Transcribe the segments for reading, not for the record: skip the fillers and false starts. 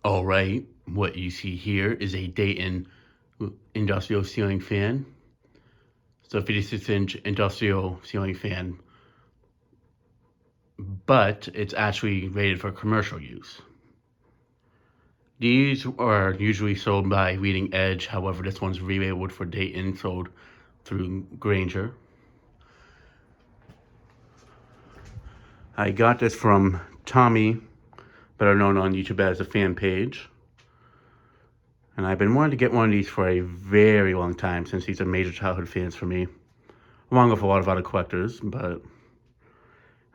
All right, what you see here is a Dayton industrial ceiling fan. It's a 56-inch industrial ceiling fan, but it's actually rated for commercial use. These are usually sold by Leading Edge, however, this one's relabeled for Dayton, sold through Granger. I got this from Tommy, better known on YouTube as TheFanPage. And I've been wanting to get one of these for a very long time, since these are major childhood fans for me, along with a lot of other collectors. But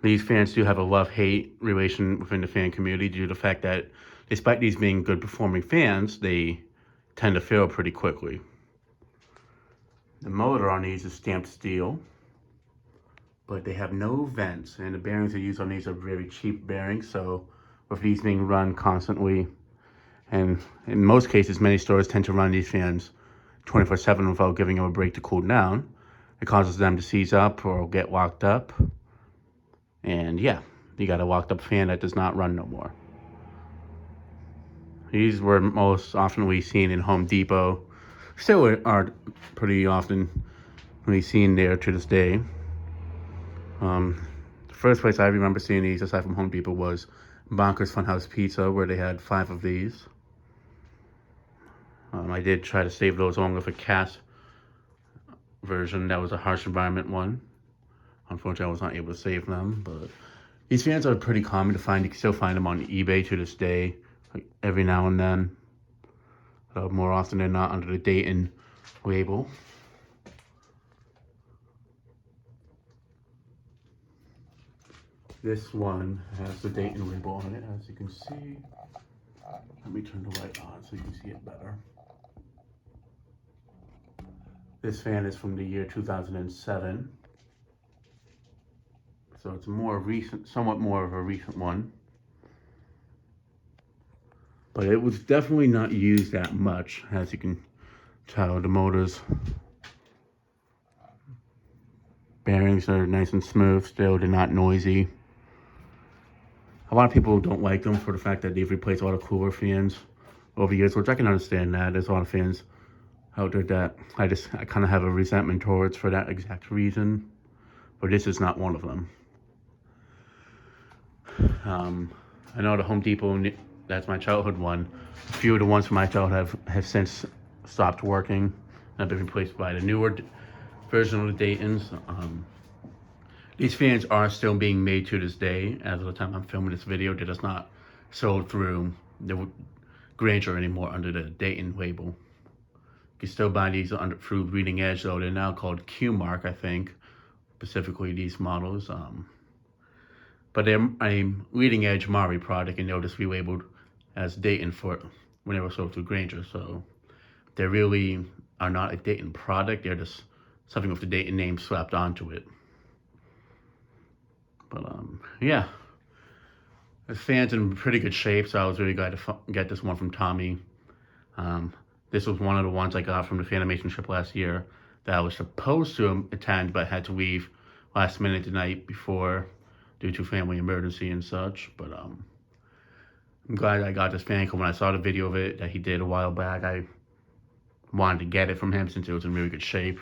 these fans do have a love-hate relation within the fan community due to the fact that despite these being good performing fans, they tend to fail pretty quickly. The motor on these is stamped steel, but they have no vents, and the bearings they use on these are very cheap bearings, so with these being run constantly, and in most cases, many stores tend to run these fans 24/7 without giving them a break to cool down. It causes them to seize up or get locked up. And yeah, you got a locked up fan that does not run no more. These were most often seen in Home Depot. Still are pretty often seen there to this day. The first place I remember seeing these aside from Home Depot was Bonkers Funhouse Pizza, where they had 5 of these. I did try to save those along with a cast version. That was a harsh environment one. Unfortunately, I was not able to save them, but these fans are pretty common to find. You can still find them on eBay to this day, like every now and then. More often than not under the Dayton label. This one has the Dayton label on it, as you can see. Let me turn the light on so you can see it better. This fan is from the year 2007. So it's more recent, somewhat more of a recent one. But it was definitely not used that much, as you can tell. The motors, bearings are nice and smooth still, they're not noisy. A lot of people don't like them for the fact that they've replaced a lot of cooler fans over the years, which I can understand that. There's a lot of fans out there that I kind of have a resentment towards for that exact reason. But this is not one of them. I know the Home Depot, that's my childhood one. A few of the ones from my childhood have since stopped working and have been replaced by the newer version of the Daytons. These fans are still being made to this day. As of the time I'm filming this video, they're just not sold through the Granger anymore under the Dayton label. You can still buy these through Leading Edge, though. They're now called Q-Mark, I think, specifically these models. But they're a Leading Edge Marley product, and they'll just be labeled as Dayton for when they were sold through Granger. So they really are not a Dayton product. They're just something with the Dayton name slapped onto it. But yeah, the fan's in pretty good shape, so I was really glad to get this one from Tommy. This was one of the ones I got from the Fanimation trip last year that I was supposed to attend, but had to leave last minute the night before due to family emergency and such. But I'm glad I got this fan, because when I saw the video of it that he did a while back, I wanted to get it from him since it was in really good shape.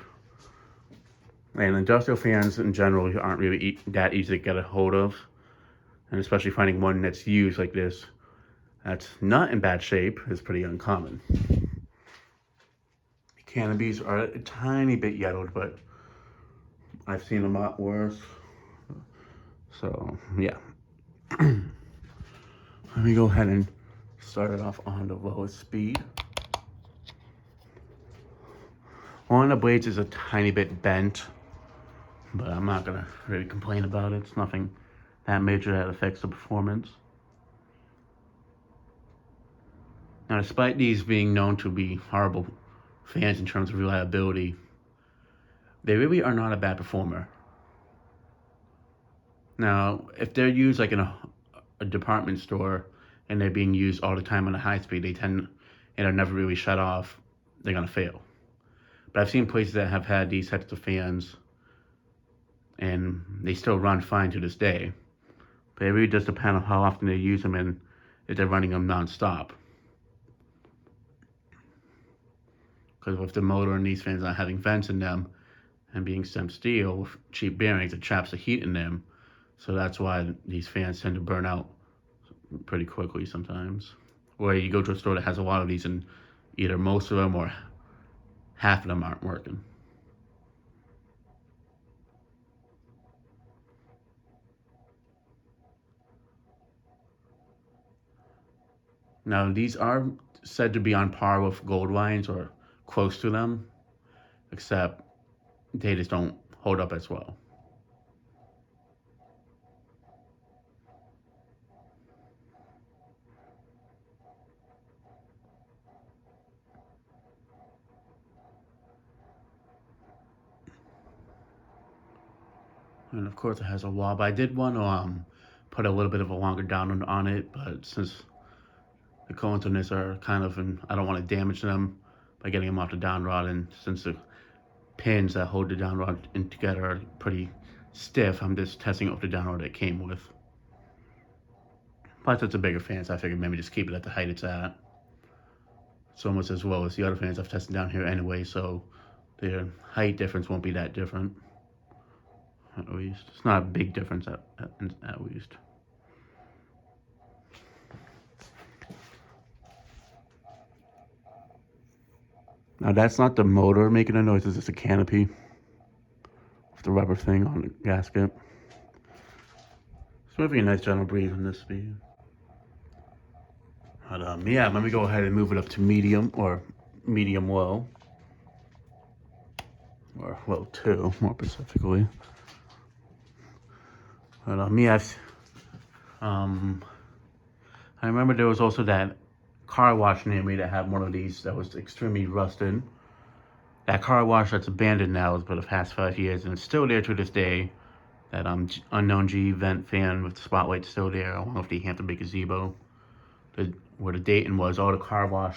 And industrial fans in general aren't really that easy to get a hold of. And especially finding one that's used like this, that's not in bad shape, is pretty uncommon. The canopies are a tiny bit yellowed, but I've seen them a lot worse. So, yeah. Let me go ahead and start it off on the lowest speed. One of the blades is a tiny bit bent, but I'm not gonna really complain about it. It's nothing that major that affects the performance. Now, despite these being known to be horrible fans in terms of reliability, they really are not a bad performer. Now, if they're used like in a department store and they're being used all the time on a high speed, they tend and are never really shut off, they're gonna fail. But I've seen places that have had these types of fans and they still run fine to this day. But it really does depend on how often they use them and if they're running them non-stop. because with the motor and these fans not having vents in them and being stem steel with cheap bearings, it traps the heat in them. So that's why these fans tend to burn out pretty quickly sometimes. Or you go to a store that has a lot of these and either most of them or half of them aren't working. Now these are said to be on par with GoldLines or close to them, except they just don't hold up as well. And of course it has a wall, but I did want to put a little bit of a longer downrod on it, but since the cones on this are kind of, and I don't want to damage them by getting them off the downrod, and since the pins that hold the downrod in together are pretty stiff, I'm just testing it with the downrod it came with. Plus it's a bigger fan, so I figured maybe just keep it at the height it's at. It's almost as well as the other fans I've tested down here anyway, so their height difference won't be that different. At least. It's not a big difference at least. Now that's not the motor making a noise, it's just a canopy with the rubber thing on the gasket. It's moving a nice gentle breeze on this speed. But yeah, let me go ahead and move it up to medium or medium low. Or low 2, more specifically. But yeah, I remember there was also that car wash near me that had one of these that was extremely rusted. That car wash that's abandoned now for the past 5 years, and it's still there to this day. That unknown G vent fan with the spotlight still there, along with the Hampton Bay gazebo. Where the Dayton was, all the car wash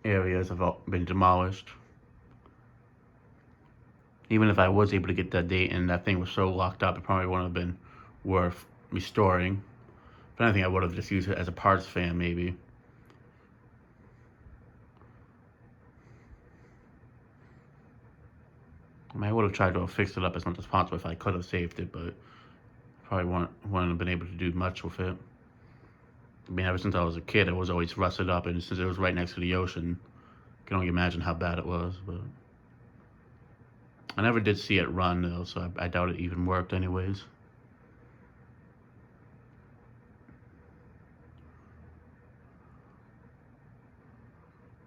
areas have all been demolished. Even if I was able to get that Dayton, that thing was so locked up, it probably wouldn't have been worth restoring. But I think I would have just used it as a parts fan, maybe. I mean, I would have tried to have fixed it up as much as possible if I could have saved it, but probably wouldn't have been able to do much with it. I mean, ever since I was a kid, it was always rusted up, and since it was right next to the ocean, I can only imagine how bad it was. But I never did see it run, though, so I doubt it even worked anyways.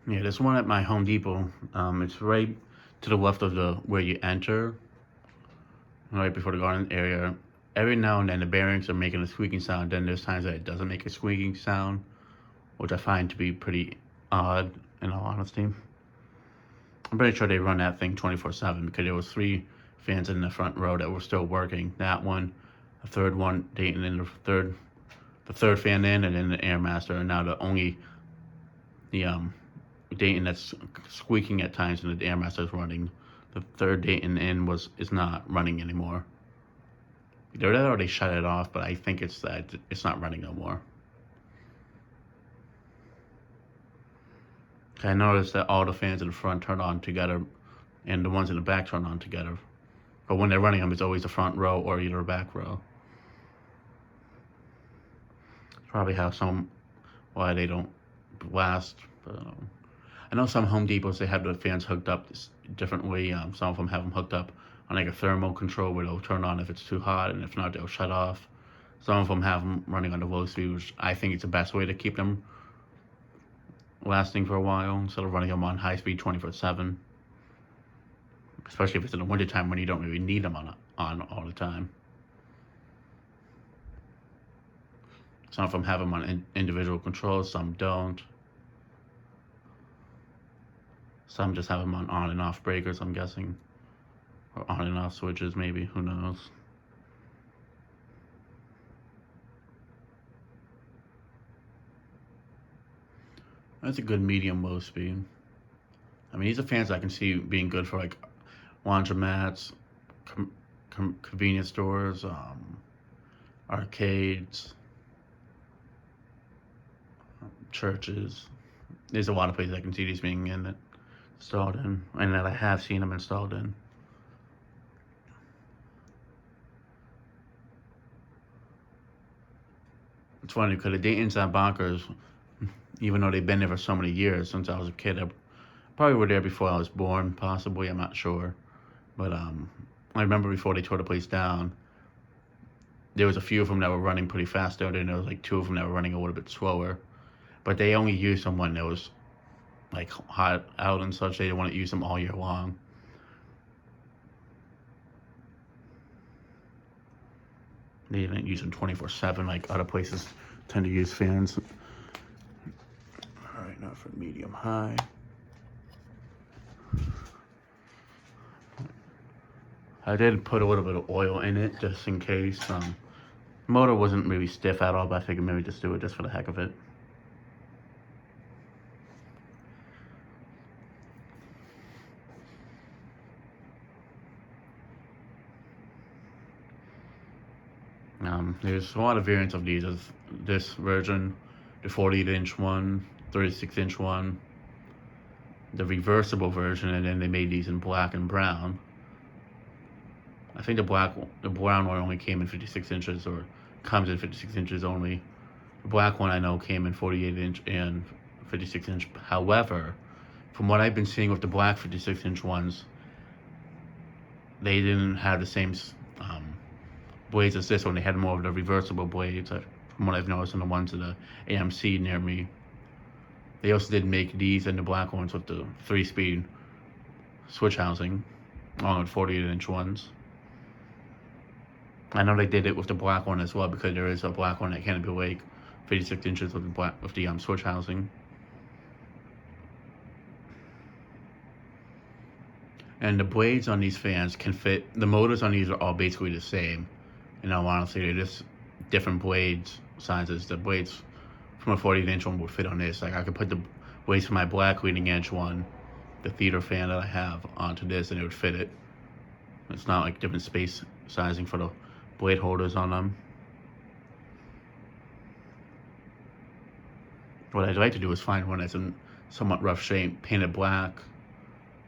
Yeah, there's one at my Home Depot. It's right to the left of where you enter, right before the garden area. Every now and then the bearings are making a squeaking sound. Then there's times that it doesn't make a squeaking sound, which I find to be pretty odd, in all honesty. I'm pretty sure they run that thing 24/7 because there was 3 fans in the front row that were still working. That one, the third one, Dayton, and the third fan in, and then the Air Master. And now the Dayton that's squeaking at times, and the Air Master is running. The third Dayton in is not running anymore. Either that or they shut it off, but I think it's that it's not running no more. I noticed that all the fans in the front turn on together, and the ones in the back turn on together. But when they're running them, it's always the front row or either the back row. Probably why they don't blast. But, I know some Home Depots, they have the fans hooked up differently. Some of them have them hooked up on like a thermal control where they'll turn on if it's too hot, and if not, they'll shut off. Some of them have them running on the low speed, which I think it's the best way to keep them lasting for a while instead of running them on high speed 24/7. Especially if it's in the wintertime when you don't really need them on all the time. Some of them have them on individual controls, some don't. Some just have them on and off breakers, I'm guessing. Or on and off switches, maybe, who knows. That's a good medium low speed. I mean, these are fans I can see being good for like laundromats, convenience stores, arcades, churches. There's a lot of places I can see these being in it. installed in, and that I have seen them installed in. It's funny because the Dayton's and Bonkers, even though they've been there for so many years since I was a kid, I probably were there before I was born, possibly, I'm not sure. But I remember before they tore the place down, there was a few of them that were running pretty fast out there, and there was like 2 of them that were running a little bit slower. But they only used them when it was like hot out and such. They didn't want to use them all year long. They didn't use them 24/7 like other places tend to use fans. All right, now for medium high. I did put a little bit of oil in it just in case. Motor wasn't really stiff at all, but I figured maybe just do it just for the heck of it. There's a lot of variants of these. There's this version, the 48-inch one, 36-inch one, the reversible version, and then they made these in black and brown. I think the brown one only came in 56 inches, or comes in 56 inches only. The black one I know came in 48-inch and 56-inch. However, from what I've been seeing with the black 56-inch ones, they didn't have the same blades as this one. They had more of the reversible blades, from what I've noticed in the ones in the AMC near me. They also did make these and the black ones with the 3-speed switch housing, along with 48-inch ones. I know they did it with the black one as well, because there is a black one at Canopy Lake, 56 inches with the switch housing. And the blades on these fans can fit. The motors on these are all basically the same. In all honesty, they're just different blades sizes. The blades from a 48-inch one would fit on this. Like, I could put the blades from my black leading edge one, the theater fan that I have, onto this, and it would fit it. It's not like different space sizing for the blade holders on them. What I'd like to do is find one that's in somewhat rough shape, painted black,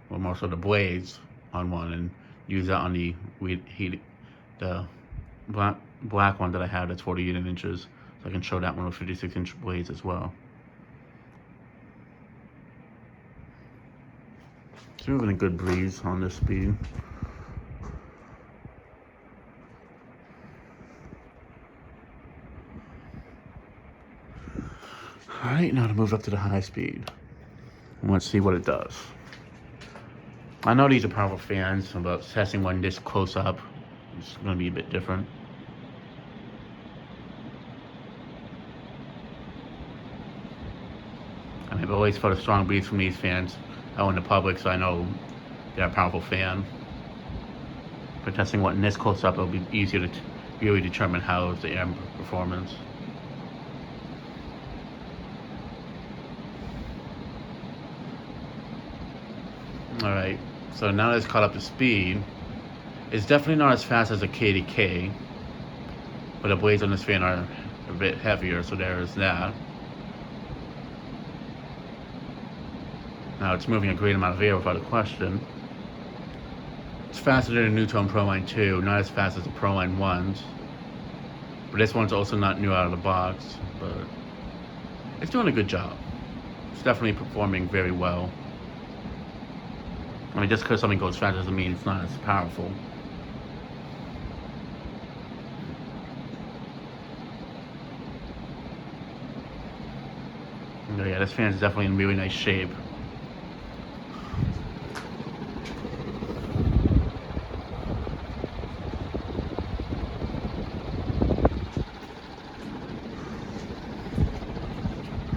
with most of the blades on one, and use that on the black one that I have that's 48 inches, so I can show that one with 56-inch blades as well. It's moving a good breeze on this speed. Alright, now to move up to the high speed. Let's see what it does. I know these are powerful fans, but testing one this close up is going to be a bit different. I mean, I've always felt a strong breeze from these fans out in the public, so I know they're a powerful fan. For testing one this close up, it'll be easier to really determine how is the air performance. Alright, so now that it's caught up to speed, it's definitely not as fast as a KDK, but the blades on this fan are a bit heavier, so there is that. Now it's moving a great amount of air without a question. It's faster than the NuTone ProLine 2, not as fast as the ProLine 1s. But this one's also not new out of the box, but it's doing a good job. It's definitely performing very well. I mean, just because something goes fast doesn't mean it's not as powerful. But yeah, this fan is definitely in really nice shape.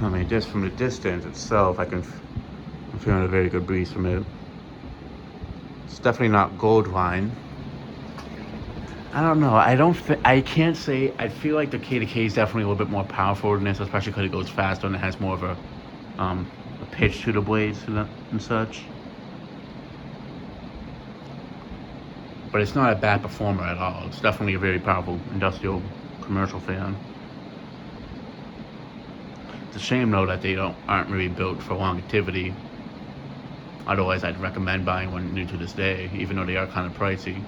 I mean, just from the distance itself, I'm feeling a very good breeze from it. It's definitely not GoldLine. I don't know. I can't say. I feel like the KDK is definitely a little bit more powerful than this, especially because it goes faster and it has more of a pitch to the blades and such. But it's not a bad performer at all. It's definitely a very powerful industrial commercial fan. It's a shame though that they aren't really built for longevity. Otherwise, I'd recommend buying one new to this day, even though they are kind of pricey.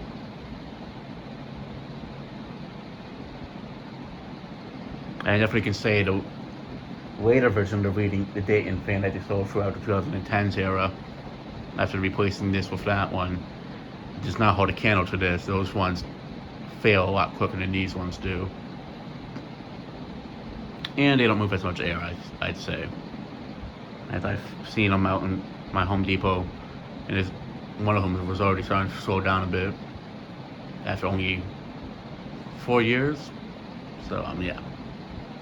I definitely can say the later version of the Dayton fan that they sold throughout the 2010s era, after replacing this with that one, does not hold a candle to this. Those ones fail a lot quicker than these ones do. And they don't move as much air, I'd say. As I've seen them out in my Home Depot, and one of them was already starting to slow down a bit after only 4 years. So, yeah.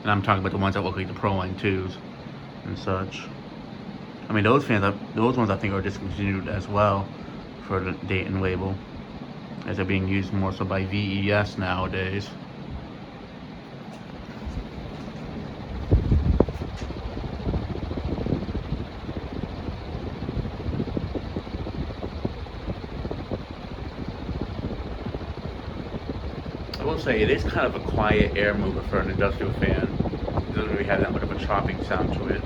And I'm talking about the ones that look like the Proline 2s and such. I mean, those ones I think are discontinued as well for the Dayton label, as they're being used more so by VES nowadays. I will say it is kind of a quiet air mover for an industrial fan. It doesn't really have that much of a chopping sound to it.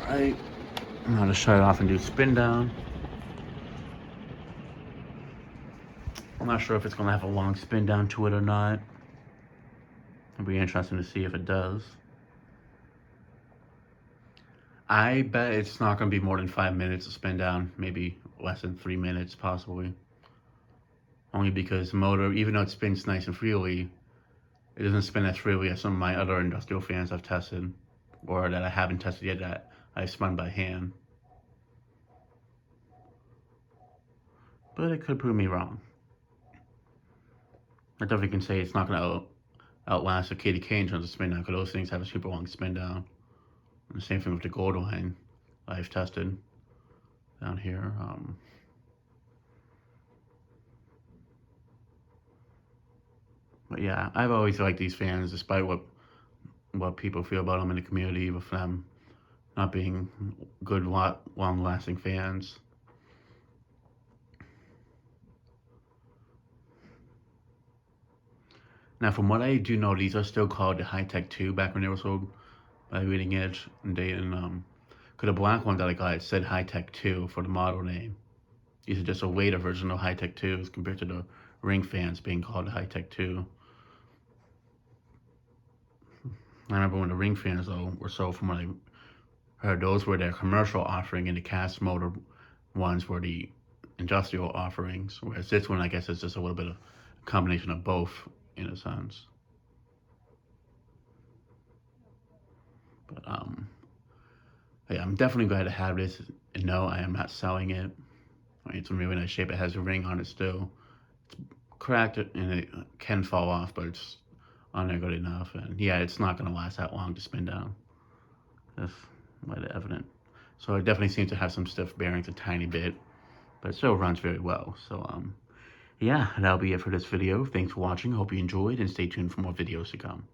Alright, I'm gonna shut it off and do spin down. I'm not sure if it's gonna have a long spin down to it or not. It'll be interesting to see if it does. I bet it's not gonna be more than 5 minutes to spin down, maybe less than 3 minutes possibly. Only because the motor, even though it spins nice and freely, it doesn't spin as freely as some of my other industrial fans I've tested, or that I haven't tested yet that I've spun by hand. But it could prove me wrong. I definitely can say it's not going to outlast a KDK in terms of spin down, because those things have a super long spin down. And the same thing with the GoldLine I've tested down here. But yeah, I've always liked these fans, despite what people feel about them in the community, with them not being good, long-lasting fans. Now, from what I do know, these are still called the High-Tech 2 back when they were sold by Leading Edge and Dayton. Because the black one that I got, it said High-Tech 2 for the model name. These are just a later version of High-Tech 2s compared to the ring fans being called High-Tech 2. I remember when the ring fans, though, were sold, from what I heard, those were their commercial offering, and the cast motor ones were the industrial offerings. Whereas this one, I guess, is just a little bit of a combination of both, in a sense. But yeah, I'm definitely glad to have this. And no, I am not selling it. I mean, it's in really nice shape. It has a ring on it still. It's cracked and it can fall off, but it's on there good enough. And yeah, it's not going to last that long to spin down. That's quite evident. So it definitely seems to have some stiff bearings a tiny bit, but it still runs very well. So yeah, that'll be it for this video. Thanks for watching. Hope you enjoyed, and stay tuned for more videos to come.